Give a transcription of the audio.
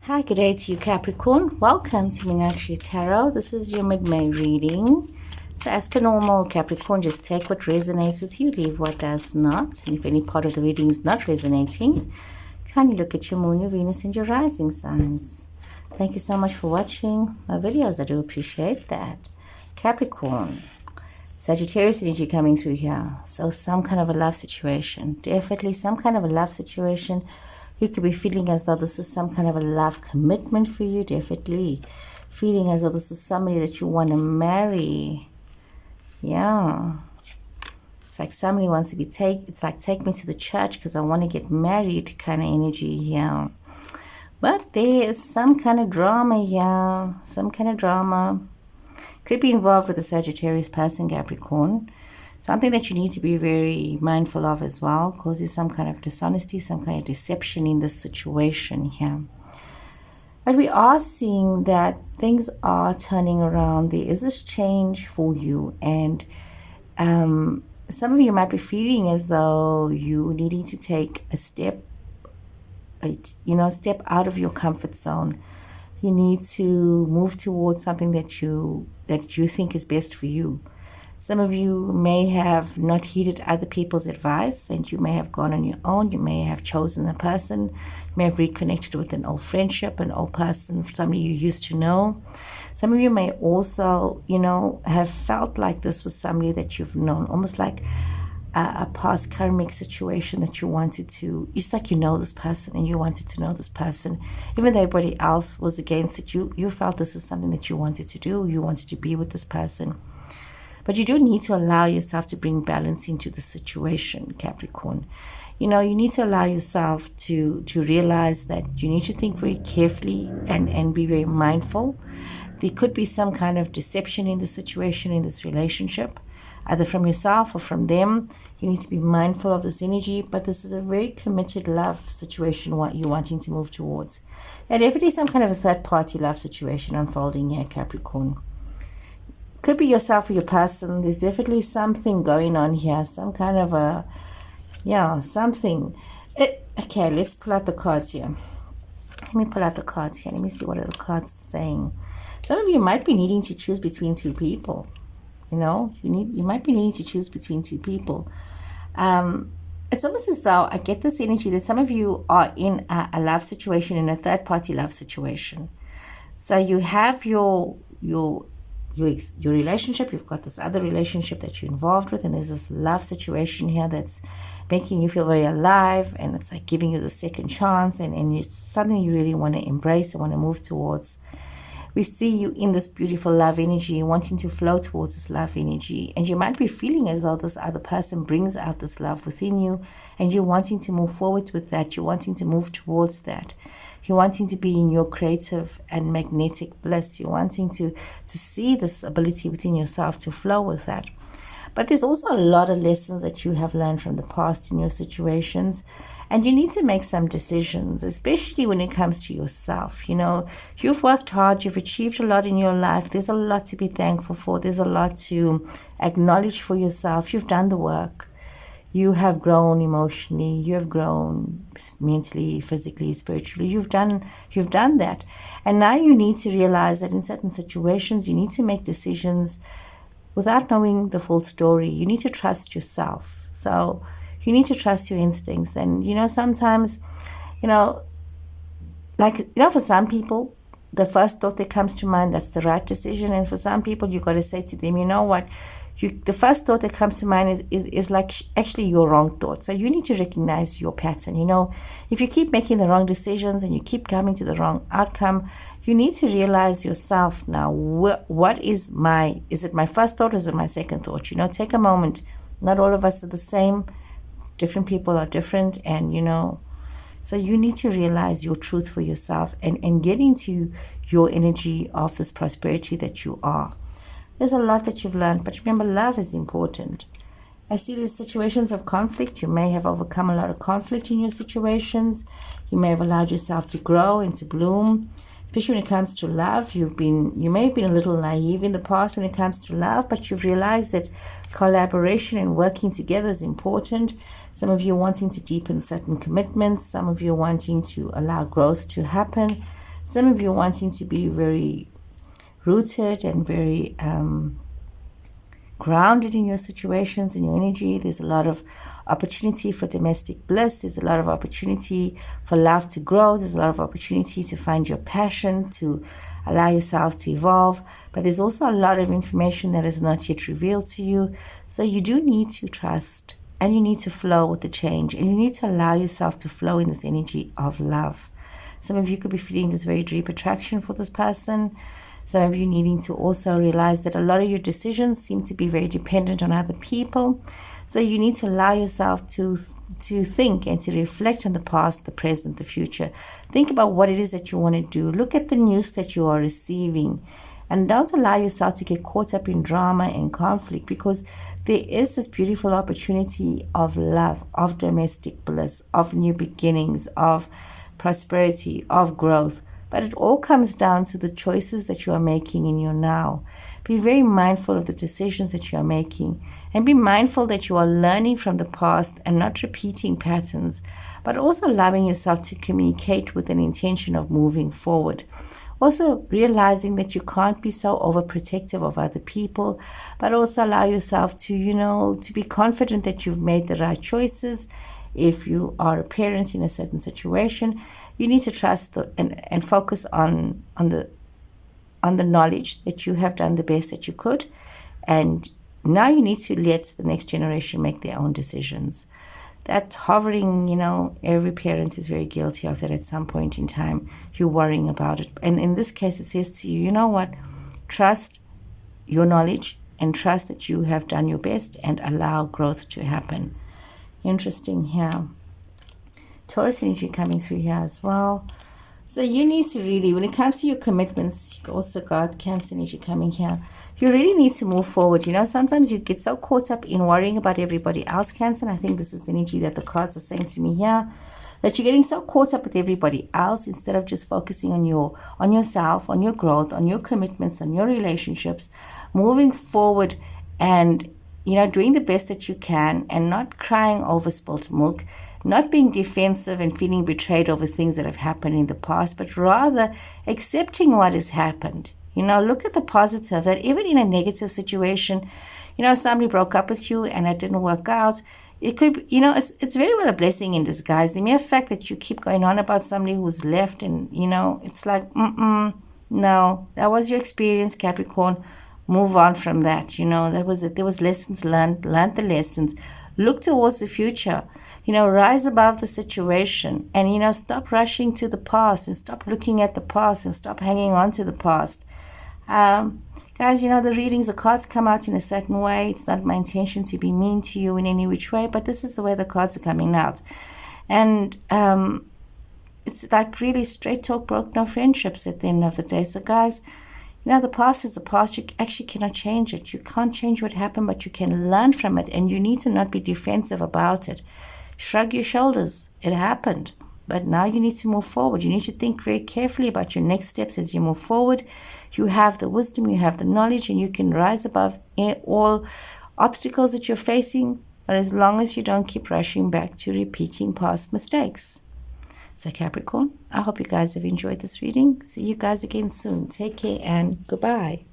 Hi, good day to you, Capricorn. Welcome to Meenakshi Tarot. This is your mid-May reading. So as per normal, Capricorn, just take what resonates with you, leave what does not. And if any part of the reading is not resonating, kindly look at your moon, your Venus, and your rising signs. Thank you so much for watching my videos. I do appreciate that. Capricorn, Sagittarius energy coming through here. So some kind of a love situation. Definitely some kind of a love situation. You could be feeling as though this is some kind of a love commitment for you. Definitely feeling as though this is somebody that you want to marry. Yeah. It's like somebody wants to be it's like take me to the church because I want to get married kind of energy here. But there is some kind of drama here. Some kind of drama. Could be involved with the Sagittarius person, Capricorn. Something that you need to be very mindful of as well, because there's some kind of dishonesty, some kind of deception in this situation here. But we are seeing that things are turning around. There is this change for you, and some of you might be feeling as though you needing to take a step, step out of your comfort zone. You need to move towards something that you think is best for you. Some of you may have not heeded other people's advice, and you may have gone on your own. You may have chosen a person. You may have reconnected with an old friendship, an old person, somebody you used to know. Some of you may also, have felt like this was somebody that you've known, almost like a past karmic situation that you wanted to, it's like this person and you wanted to know this person. Even though everybody else was against it, you felt this is something that you wanted to do. You wanted to be with this person. But you do need to allow yourself to bring balance into the situation, Capricorn. You need to allow yourself to realize that you need to think very carefully and be very mindful. There could be some kind of deception in the situation, in this relationship, either from yourself or from them. You need to be mindful of this energy, but this is a very committed love situation, what you're wanting to move towards. And definitely some kind of a third-party love situation unfolding here, Capricorn. Could be yourself or your person. There's definitely something going on here. Some kind of something. Okay, let's pull out the cards here. Let me pull out the cards here. Let me see what are the cards saying. Some of you might be needing to choose between two people. You might be needing to choose between two people. It's almost as though I get this energy that some of you are in a love situation, in a third-party love situation. So you have your relationship, you've got this other relationship that you're involved with, and there's this love situation here that's making you feel very alive, and it's like giving you the second chance, and it's something you really want to embrace and want to move towards. We see you in this beautiful love energy, wanting to flow towards this love energy, and you might be feeling as though this other person brings out this love within you, and you're wanting to move forward with that. You're wanting to move towards that. You're wanting to be in your creative and magnetic bliss. You're wanting to see this ability within yourself to flow with that. But there's also a lot of lessons that you have learned from the past in your situations. And you need to make some decisions, especially when it comes to yourself. You've worked hard. You've achieved a lot in your life. There's a lot to be thankful for. There's a lot to acknowledge for yourself. You've done the work. You have grown emotionally, you have grown mentally, physically, spiritually. You've done that. And now you need to realize that in certain situations, you need to make decisions without knowing the full story. You need to trust yourself. So you need to trust your instincts. And, sometimes, for some people, the first thought that comes to mind, that's the right decision. And for some people, you got to say to them, you know what? The first thought that comes to mind is like actually your wrong thought. So you need to recognize your pattern. If you keep making the wrong decisions and you keep coming to the wrong outcome, you need to realize yourself now, is it my first thought or is it my second thought? Take a moment. Not all of us are the same. Different people are different. And, so you need to realize your truth for yourself and get into your energy of this prosperity that you are. There's a lot that you've learned, but remember, love is important. I see these situations of conflict. You may have overcome a lot of conflict in your situations. You may have allowed yourself to grow and to bloom, especially when it comes to love. You may have been a little naive in the past when it comes to love, but you've realized that collaboration and working together is important. Some of you wanting to deepen certain commitments. Some of you wanting to allow growth to happen. Some of you wanting to be very rooted and very grounded in your situations and your energy. There's a lot of opportunity for domestic bliss. There's a lot of opportunity for love to grow. There's a lot of opportunity to find your passion, to allow yourself to evolve. But there's also a lot of information that is not yet revealed to you. So you do need to trust, and you need to flow with the change, and you need to allow yourself to flow in this energy of love. Some of you could be feeling this very deep attraction for this person. Some of you needing to also realize that a lot of your decisions seem to be very dependent on other people. So you need to allow yourself to think and to reflect on the past, the present, the future. Think about what it is that you want to do. Look at the news that you are receiving. And don't allow yourself to get caught up in drama and conflict, because there is this beautiful opportunity of love, of domestic bliss, of new beginnings, of prosperity, of growth. But it all comes down to the choices that you are making in your now. Be very mindful of the decisions that you are making, and be mindful that you are learning from the past and not repeating patterns, but also allowing yourself to communicate with an intention of moving forward. Also realizing that you can't be so overprotective of other people, but also allow yourself to, to be confident that you've made the right choices. If you are a parent in a certain situation, you need to trust and focus on the knowledge that you have done the best that you could. And now you need to let the next generation make their own decisions. That hovering, every parent is very guilty of that at some point in time. You're worrying about it. And in this case, it says to you, you know what? Trust your knowledge and trust that you have done your best, and allow growth to happen. Interesting here. Taurus energy coming through here as well. So you need to really, when it comes to your commitments, you also got Cancer energy coming here. You really need to move forward. Sometimes you get so caught up in worrying about everybody else, Cancer. And I think this is the energy that the cards are saying to me here, that you're getting so caught up with everybody else instead of just focusing on yourself, on your growth, on your commitments, on your relationships, moving forward and, doing the best that you can, and not crying over spilt milk, not being defensive and feeling betrayed over things that have happened in the past, but rather accepting what has happened. Look at the positive, that even in a negative situation, somebody broke up with you and it didn't work out. It could, it's very well a blessing in disguise. The mere fact that you keep going on about somebody who's left and, it's like, no, that was your experience, Capricorn. Move on from that. That was it. There was lessons learned the lessons. Look towards the future. Rise above the situation, and, stop rushing to the past, and stop looking at the past, and stop hanging on to the past. Guys, the readings, the cards come out in a certain way. It's not my intention to be mean to you in any which way, but this is the way the cards are coming out. And it's like really straight talk, broke no friendships at the end of the day. So guys, the past is the past. You actually cannot change it. You can't change what happened, but you can learn from it, and you need to not be defensive about it. Shrug your shoulders. It happened. But now you need to move forward. You need to think very carefully about your next steps as you move forward. You have the wisdom, you have the knowledge, and you can rise above all obstacles that you're facing, but as long as you don't keep rushing back to repeating past mistakes. So Capricorn, I hope you guys have enjoyed this reading. See you guys again soon. Take care and goodbye.